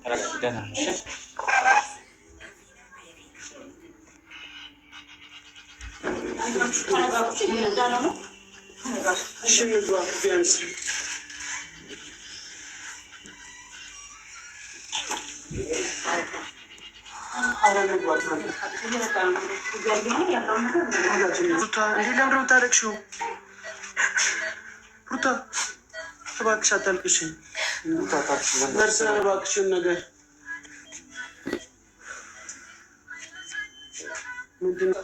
ደህና ነሽ? እሺ እንግባ ቢያንስ ለምንድን የምታለቅሺው? ሩታ እባክሽ አታልቅሽ። ደርሰናል እባክሽን ነገር ምንድን ነው?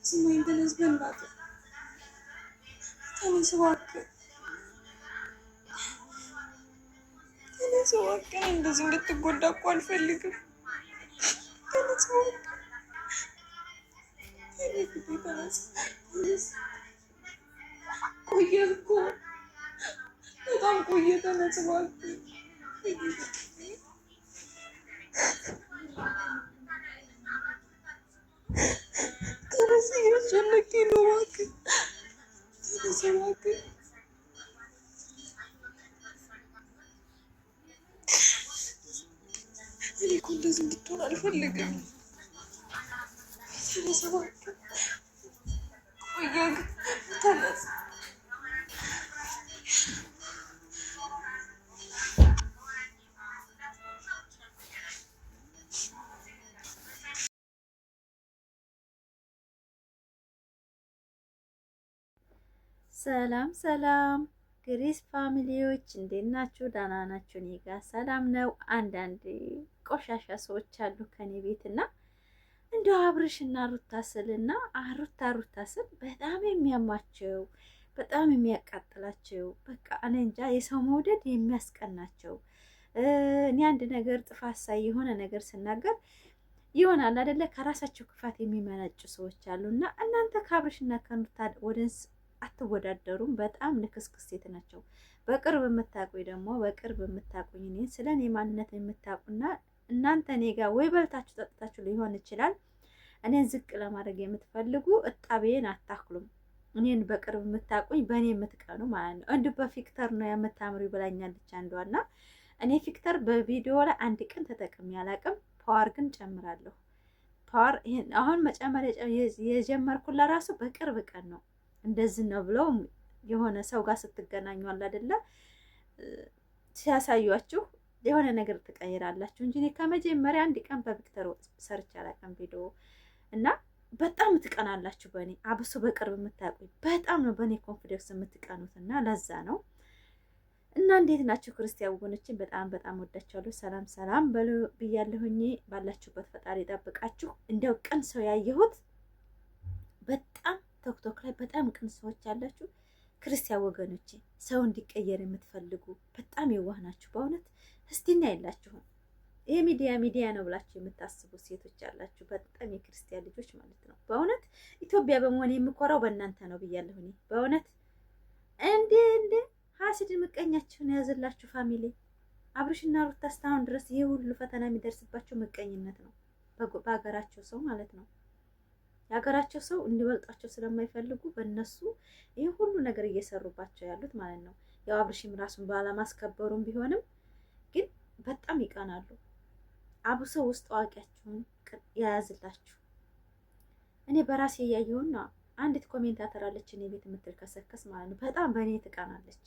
ስማኝ ተነስ፣ በእናትህ ተነስ እባክህ፣ ተነስ እባክህ። እንደዚህ እንድትጎዳ እኮ አልፈልግም። ተነስ እባክህ፣ ተነስ። ቆየህ እኮ በጣም ቆየህ። ተነስ እባክህ። ተነስ፣ እያስጨነቀኝ ነው እባክህ። ተነስ እባክህ። እኔ እኮ እንደዚህ እንድትሆን አልፈልግም። ተነስ እባክህ። ቆየህ። ተነስ። ሰላም ሰላም ግሬስ ፋሚሊዎች እንዴት ናችሁ? ደህና ናችሁ? እኔ ጋር ሰላም ነው። አንዳንድ ቆሻሻ ሰዎች አሉ ከኔ ቤት እና እንደው አብርሽና ሩታ ስልና ሩታ ስል በጣም የሚያማቸው በጣም የሚያቃጥላቸው በቃ እኔ እንጃ የሰው መውደድ የሚያስቀናቸው እኔ አንድ ነገር ጥፋት ሳይ የሆነ ነገር ስናገር ይሆናል አይደለ ከራሳቸው ክፋት የሚመነጩ ሰዎች አሉና እናንተ ከአብርሽና ከሩታ ወደንስ አትወዳደሩም። በጣም ንክስክስ ሴት ናቸው። በቅርብ የምታውቁኝ ደግሞ በቅርብ የምታውቁኝ እኔን ስለ እኔ ማንነት የምታውቁና እናንተ እኔ ጋር ወይ በልታችሁ ጠጥታችሁ ሊሆን ይችላል እኔን ዝቅ ለማድረግ የምትፈልጉ እጣቤን አታክሉም። እኔን በቅርብ የምታውቁኝ በእኔ የምትቀኑ ማለት ነው። እንዲሁ በፊክተር ነው የምታምሪ ብላኛለች አንዷና እኔ ፊክተር በቪዲዮ ላይ አንድ ቀን ተጠቅሜ አላውቅም። ፓወር ግን ጨምራለሁ። ፓወር አሁን መጨመር የጀመርኩት ለራሱ በቅርብ ቀን ነው። እንደዚህ ነው ብለው የሆነ ሰው ጋር ስትገናኙ አለ አይደለ ሲያሳዩአችሁ የሆነ ነገር ትቀይራላችሁ እንጂ እኔ ከመጀመሪያ አንድ ቀን በቪክተር ሰርች አላውቅም ቪዲዮ እና በጣም ትቀናላችሁ በእኔ አብሶ በቅርብ የምታውቁኝ በጣም ነው በእኔ ኮንፊደንስ የምትቀኑት እና ለዛ ነው። እና እንዴት ናችሁ ክርስቲያን ወገኖችን? በጣም ወዳችኋለሁ። ሰላም ሰላም በሉ ብያለሁኝ። ባላችሁበት ፈጣሪ ይጠብቃችሁ። እንደው ቅን ሰው ያየሁት በጣም ቶክቶክ ላይ በጣም ቅን ሰዎች ያላችሁ ክርስቲያን ወገኖቼ፣ ሰው እንዲቀየር የምትፈልጉ በጣም የዋህ ናችሁ በእውነት። እስቲና የላችሁም ይሄ ሚዲያ ነው ብላችሁ የምታስቡ ሴቶች ያላችሁ በጣም የክርስቲያን ልጆች ማለት ነው። በእውነት ኢትዮጵያ በመሆን የምኮራው በእናንተ ነው ብያለሁ እኔ በእውነት። እንዴ ሀስድ ምቀኛችሁን ያዘላችሁ ፋሚሊ። አብርሽና ሩታ እስካሁን ድረስ ይሄ ሁሉ ፈተና የሚደርስባቸው ምቀኝነት ነው በሀገራቸው ሰው ማለት ነው። የሀገራቸው ሰው እንዲበልጣቸው ስለማይፈልጉ በእነሱ ይህ ሁሉ ነገር እየሰሩባቸው ያሉት ማለት ነው። ያው አብርሽም ራሱን ባለማስከበሩም ቢሆንም ግን በጣም ይቀናሉ። አብሶ ውስጥ አዋቂያችሁን የያዝላችሁ። እኔ በራሴ እያየሁና አንዲት ኮሜንታተር አለች እኔ ቤት የምትልከሰከስ ማለት ነው። በጣም በእኔ ትቀናለች።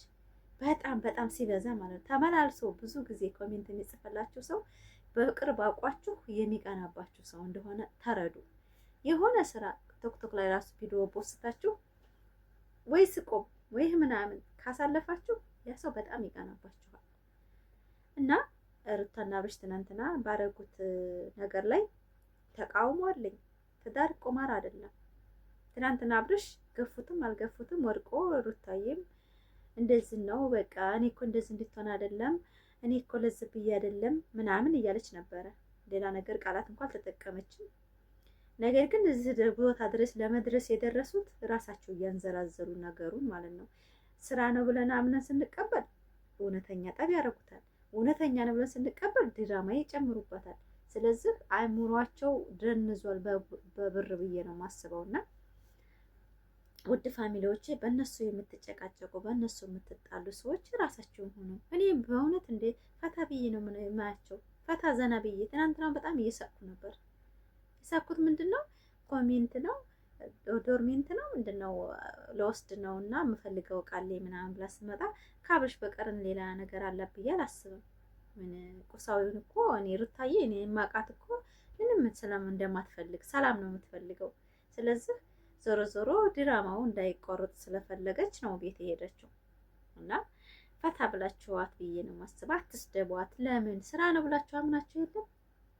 በጣም ሲበዛ ማለት ነው። ተመላልሶ ብዙ ጊዜ ኮሜንት የሚጽፈላችሁ ሰው በቅርብ አውቋችሁ የሚቀናባችሁ ሰው እንደሆነ ተረዱ። የሆነ ስራ ቲክቶክ ላይ ራሱ ቪዲዮ ፖስታችሁ ወይ ስቆም ወይ ምናምን ካሳለፋችሁ ያ ሰው በጣም ይቀናባችኋል። እና ሩታና አብርሽ ትናንትና ባረጉት ነገር ላይ ተቃውሞ አለኝ። ትዳር ቁማር አይደለም። ትናንትና አብርሽ ገፉትም አልገፉትም ወድቆ ሩታዬም እንደዚህ ነው በቃ እኔ እኮ እንደዚህ እንድትሆን አይደለም እኔ እኮ ለዚህ ብዬ አይደለም ምናምን እያለች ነበረ። ሌላ ነገር ቃላት እንኳን አልተጠቀመችም። ነገር ግን እዚህ ቦታ ድረስ ለመድረስ የደረሱት ራሳቸው እያንዘላዘሉ ነገሩን ማለት ነው። ስራ ነው ብለን አምነን ስንቀበል እውነተኛ ጠብ ያደርጉታል። እውነተኛ ነው ብለን ስንቀበል ድራማ ይጨምሩበታል። ስለዚህ አይምሯቸው ደንዟል በብር ብዬ ነው የማስበው። እና ውድ ፋሚሊዎች በእነሱ የምትጨቃጨቁ በእነሱ የምትጣሉ ሰዎች ራሳቸውን ሆኑ። እኔ በእውነት እንደ ፈታ ብዬ ነው የማያቸው፣ ፈታ ዘና ብዬ። ትናንትና በጣም እየሳቅኩ ነበር። የሳቅኩት ምንድን ነው ኮሜንት ነው ዶርሜንት ነው ምንድነው ለወስድ ነው እና የምፈልገው ቃሌ ምናምን ብላ ስመጣ ከአብርሽ በቀርን ሌላ ነገር አለ ብዬ አላስብም። ምን ቁሳዊውን እኮ እኔ ሩታዬ እኔ የማውቃት እኮ ምንም ሰላም እንደማትፈልግ ሰላም ነው የምትፈልገው። ስለዚህ ዞሮ ዞሮ ድራማው እንዳይቆርጥ ስለፈለገች ነው ቤት የሄደችው እና ፈታ ብላችኋት ብዬ ነው ማስባ። አትስደቧት። ለምን ስራ ነው ብላችሁ አምናችሁ የለም?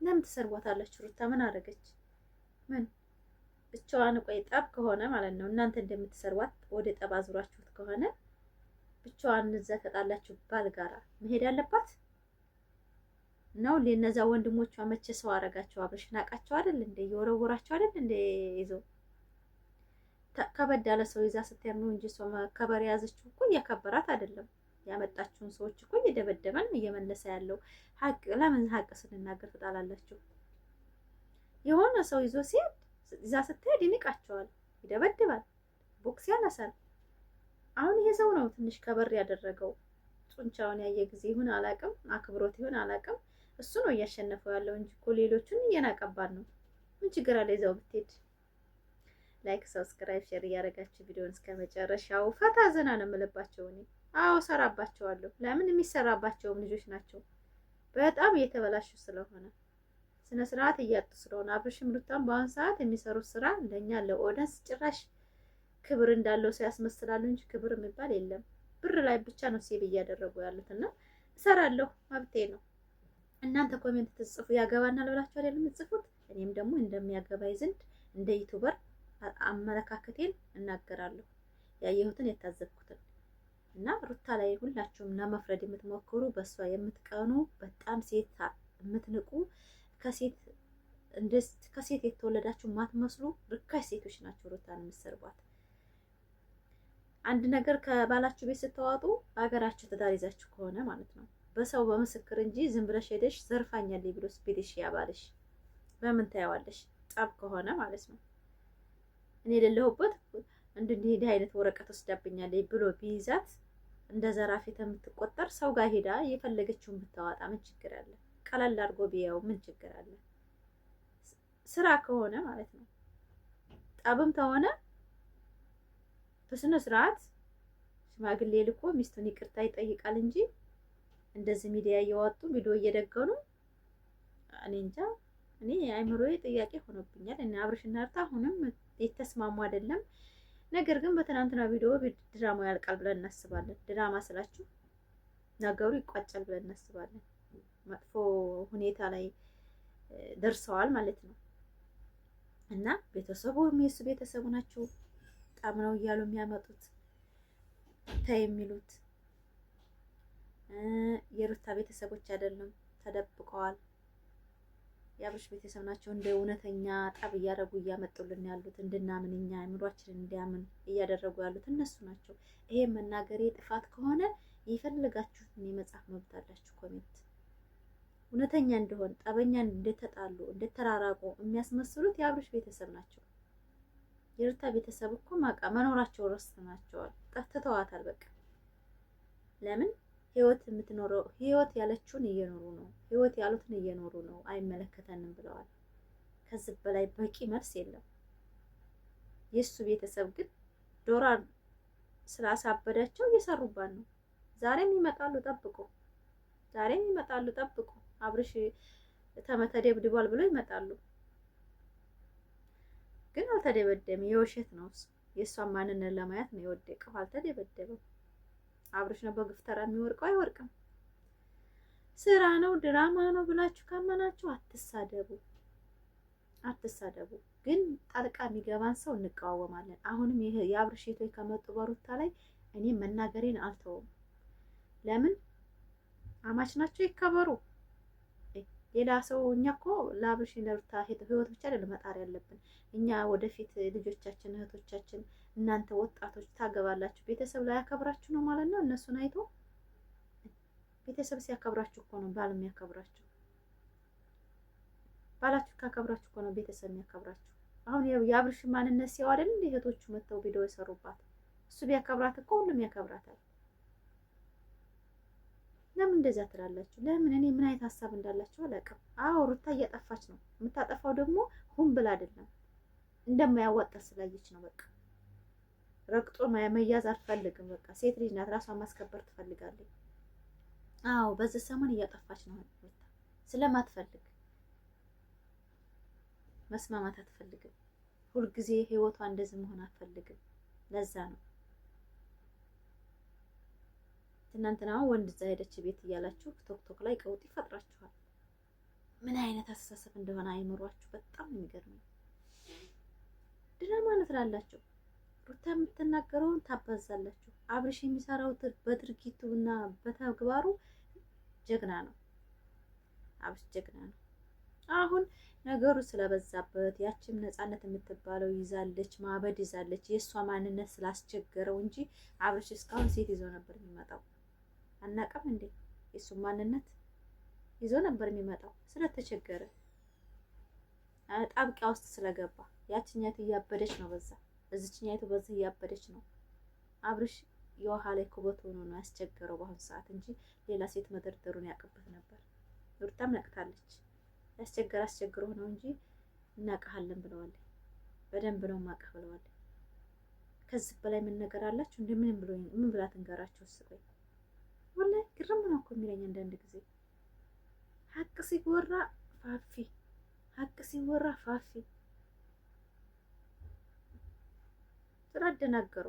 ለምን ትሰርቧታላችሁ? ሩታ ምን አደረገች? ምን ብቻዋን? ቆይ ጠብ ከሆነ ማለት ነው እናንተ እንደምትሰርቧት ወደ ጠብ አዙራችሁት ከሆነ ብቻዋን እዛ ተጣላችሁ ባል ጋራ መሄድ አለባት ነው? ለነዛ ወንድሞቿ መቼ ሰው አረጋቸው? አብርሽ ናቃቸው አይደል እንደ የወረወራቸው አይደል እንደ ይዘው ከበድ ያለ ሰው ይዛ ስትሄድ ነው እንጂ ሰው ከበር ያዘችው እኮ እያከበራት አይደለም። ያመጣችሁን ሰዎች እኮ እየደበደበን እየመለሰ ያለው ሀቅ። ለምን ሀቅ ስንናገር ትጣላላችሁ? የሆነ ሰው ይዞ ሲሄድ ይዛ ስትሄድ ይንቃቸዋል፣ ይደበድባል፣ ቦክስ ያነሳል። አሁን ይሄ ሰው ነው ትንሽ ከበር ያደረገው። ጡንቻውን ያየ ጊዜ ይሁን አላቅም፣ አክብሮት ይሁን አላቅም፣ እሱ ነው እያሸነፈው ያለው እንጂ እኮ ሌሎቹን እየናቀባን ነው። ምን ችግር አለ ይዘው ብትሄድ? ላይክ ሰብስክራይብ ሼር እያደረጋችሁ ቪዲዮውን እስከ መጨረሻው ፈታ ዘና ነው የምልባቸው እኔ። አዎ ሰራባቸዋለሁ። ለምን የሚሰራባቸውም ልጆች ናቸው በጣም እየተበላሹ ስለሆነ ስነ ስርዓት እያጡ ስለሆነ። አብርሽም ሩታም በአሁን ሰዓት የሚሰሩት ስራ እንደኛ ለኦዲየንስ ጭራሽ ክብር እንዳለው ሰው ያስመስላሉ እንጂ ክብር የሚባል የለም። ብር ላይ ብቻ ነው ሴብ እያደረጉ ያሉት እና እሰራለሁ መብቴ ነው። እናንተ ኮሜንት ትጽፉ ያገባናል ብላችሁ አይደለም የምትጽፉት? እኔም ደግሞ እንደሚያገባይ ዘንድ እንደ ዩቲዩበር አመለካከቴን እናገራለሁ፣ ያየሁትን የታዘብኩትን። እና ሩታ ላይ ሁላችሁም ለመፍረድ የምትሞክሩ በሷ የምትቀኑ በጣም ሴት የምትንቁ ከሴት የተወለዳችሁ ማትመስሉ ርካሽ ሴቶች ናቸው ሩታን የምትሰርቧት። አንድ ነገር ከባላችሁ ቤት ስትዋጡ ሀገራችሁ ትዳር ይዛችሁ ከሆነ ማለት ነው በሰው በምስክር እንጂ ዝም ብለሽ ሄደሽ ዘርፋኛለች ብሎ ቤትሽ ያባልሽ በምን ታያዋለሽ? ጠብ ከሆነ ማለት ነው። እኔ የሌለሁበት እንዲህ አይነት ወረቀት ወስዳብኛለች ብሎ ቢይዛት እንደ ዘራፊ የምትቆጠር ሰው ጋር ሄዳ የፈለገችውን ብታዋጣ ምን ችግር አለ? ቀለል አድርጎ ቢያው ምን ችግር አለ? ስራ ከሆነ ማለት ነው። ጠብም ከሆነ በስነ ስርዓት ሽማግሌ ልኮ ሚስቱን ይቅርታ ይጠይቃል እንጂ እንደዚህ ሚዲያ እያወጡ ቪዲዮ እየደገኑ እኔ እንጃ። እኔ አይምሮዬ ጥያቄ ሆኖብኛል። እና አብርሽና ሩታ አሁንም የተስማሙ አይደለም። ነገር ግን በትናንትና ቪዲዮ ድራማው ያልቃል ብለን እናስባለን። ድራማ ስላችሁ ነገሩ ይቋጫል ብለን እናስባለን። መጥፎ ሁኔታ ላይ ደርሰዋል ማለት ነው። እና ቤተሰቡ የሱ ቤተሰቡ ናቸው በጣም ነው እያሉ የሚያመጡት ተይ የሚሉት። የሩታ ቤተሰቦች አይደለም ተደብቀዋል። የአብርሽ ቤተሰብ ናቸው። እንደ እውነተኛ ጠብ እያደረጉ እያመጡልን ያሉት እንድናምን እኛ አእምሯችንን እንዲያምን እያደረጉ ያሉት እነሱ ናቸው። ይሄ መናገሬ ጥፋት ከሆነ የፈለጋችሁትን የመጻፍ መብት አላችሁ። ኮሜንት እውነተኛ እንደሆን ጠበኛ እንደተጣሉ እንደተራራቁ የሚያስመስሉት የአብርሽ ቤተሰብ ናቸው። የሩታ ቤተሰብ እኮ ማቃ መኖራቸው ረስተናቸዋል፣ ጠፍተዋታል። በቃ ለምን ህይወት የምትኖረው ህይወት ያለችውን እየኖሩ ነው፣ ህይወት ያሉትን እየኖሩ ነው፣ አይመለከተንም ብለዋል። ከዚህ በላይ በቂ መልስ የለም። የሱ ቤተሰብ ግን ዶላር ስላሳበዳቸው እየሰሩባት ነው። ዛሬም ይመጣሉ ጠብቁ፣ ዛሬም ይመጣሉ ጠብቁ። አብርሽ ተደብድቧል ብሎ ይመጣሉ። ግን አልተደበደም፣ የውሸት ነው። የእሷን ማንነት ለማየት ነው የወደቀው፣ አልተደበደበም። አብርሽ ነው በግፍተራ የሚወርቀው፣ አይወርቅም። ስራ ነው ድራማ ነው ብላችሁ ካመናችሁ አትሳደቡ፣ አትሳደቡ። ግን ጣልቃ የሚገባን ሰው እንቃወማለን። አሁንም ይሄ የአብርሽ ሴቶች ከመጡ በሩታ ላይ እኔ መናገሬን አልተውም። ለምን አማች ናቸው፣ ይከበሩ። ሌላ ሰው እኛ እኮ ለአብርሽ ለሩታ ህይወት ብቻ አይደለም መጣር ያለብን። እኛ ወደፊት ልጆቻችን፣ እህቶቻችን፣ እናንተ ወጣቶች ታገባላችሁ። ቤተሰብ ላይ ያከብራችሁ ነው ማለት ነው። እነሱን አይቶ ቤተሰብ ሲያከብራችሁ እኮ ነው ባል የሚያከብራችሁ። ባላችሁ ካከብራችሁ እኮ ነው ቤተሰብ የሚያከብራችሁ። አሁን የአብርሽ ማንነት ሲያው አይደል እንደ እህቶቹ መተው ቪዲዮ የሰሩባት። እሱ ቢያከብራት እኮ ሁሉም ያከብራታል። ለምን እንደዛ ትላላችሁ? ለምን? እኔ ምን አይነት ሀሳብ እንዳላችሁ አላውቅም። አዎ ሩታ እያጠፋች ነው። የምታጠፋው ደግሞ ሁን ብላ አይደለም፣ እንደማያዋጣ ስላየች ነው። በቃ ረግጦ መያዝ አልፈልግም። በቃ ሴት ልጅ ናት፣ ራሷን ማስከበር ትፈልጋለች። አዎ በዚህ ሰሞን እያጠፋች ነው ሩታ። ስለማትፈልግ መስማማት አትፈልግም። ሁልጊዜ ህይወቷ እንደዚህ መሆን አትፈልግም። ለዛ ነው ትናንትና ወንድ እዛ ሄደች ቤት እያላችሁ ቶክቶክ ላይ ቀውጥ ይፈጥራችኋል። ምን አይነት አስተሳሰብ እንደሆነ አይምሯችሁ በጣም የሚገርመው። ድና ማለት ላላችሁ ሩታ የምትናገረውን ታባዛላችሁ። አብርሽ የሚሰራው በድርጊቱ እና በተግባሩ ጀግና ነው። አብርሽ ጀግና ነው። አሁን ነገሩ ስለበዛበት ያችም ነፃነት የምትባለው ይዛለች፣ ማበድ ይዛለች። የእሷ ማንነት ስላስቸገረው እንጂ አብርሽ እስካሁን ሴት ይዞ ነበር የሚመጣው። አናውቅም እንዴ? የእሱ ማንነት ይዞ ነበር የሚመጣው። ስለተቸገረ ጣብቂያ ውስጥ ስለገባ ያችኛቱ እያበደች ነው፣ በዛ እዚችኛቱ በዚህ እያበደች ነው። አብርሽ የውሃ ላይ ኩበት ሆኖ ነው ያስቸገረው በአሁኑ ሰዓት እንጂ ሌላ ሴት መደርደሩን ያውቅበት ነበር። ሩታም ነቅታለች። ያስቸገረ አስቸግሮ ነው እንጂ እናውቅሃለን ብለዋል። በደንብ ነው ማቀህ ብለዋል። ከዚህ በላይ ምን ነገር አላችሁ? ምን ብላ ትንገራችሁ? ስቆይ ወላሂ ግርም ነው እኮ የሚለኝ አንዳንድ ጊዜ ሀቅ ሲወራ ፋፊ፣ ሀቅ ሲወራ ፋፊ ስላደናገሩ